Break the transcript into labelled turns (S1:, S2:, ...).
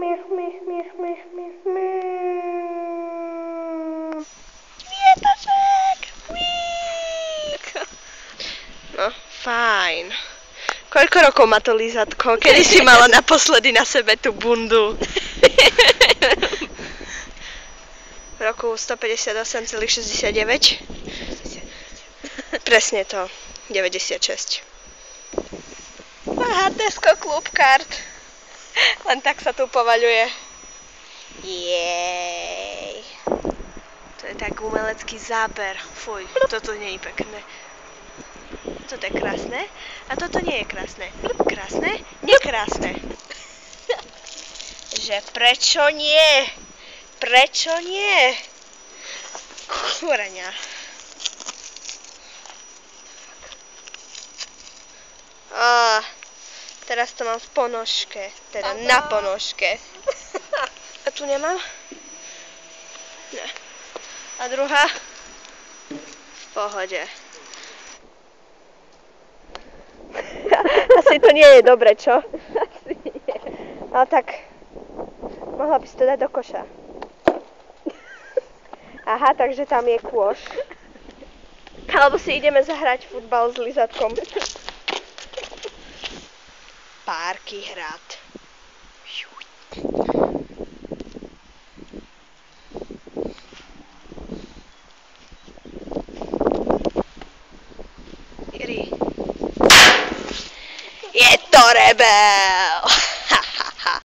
S1: Miech, miech, miech, miech, miech, miech. Kvietoček! Mík! No, fajn. Koľko rokov má to lízatko? Kedy si mala naposledy na sebe tú bundu? V roku 158,69? Presne to. 96. Aha, Tesco Club Card. Len tak sa tu povaľuje. Jej. To je tak umelecký záber. Fuj, toto nie je pekné. Toto je krásne. A toto nie je krásne. Krásne? Nekrásne. Že prečo nie? Prečo nie? Kúrenia. Teraz to mám v ponožke. Teda na ponožke. A tu nemám? Ne. A druhá? V pohode. Asi to nie je dobre, čo? Asi nie. Ale tak, mohla by si to dať do koša. Aha, takže tam je kôš. Alebo si ideme zahrať futbal s lízatkom. Párky hrad. Je to rebel!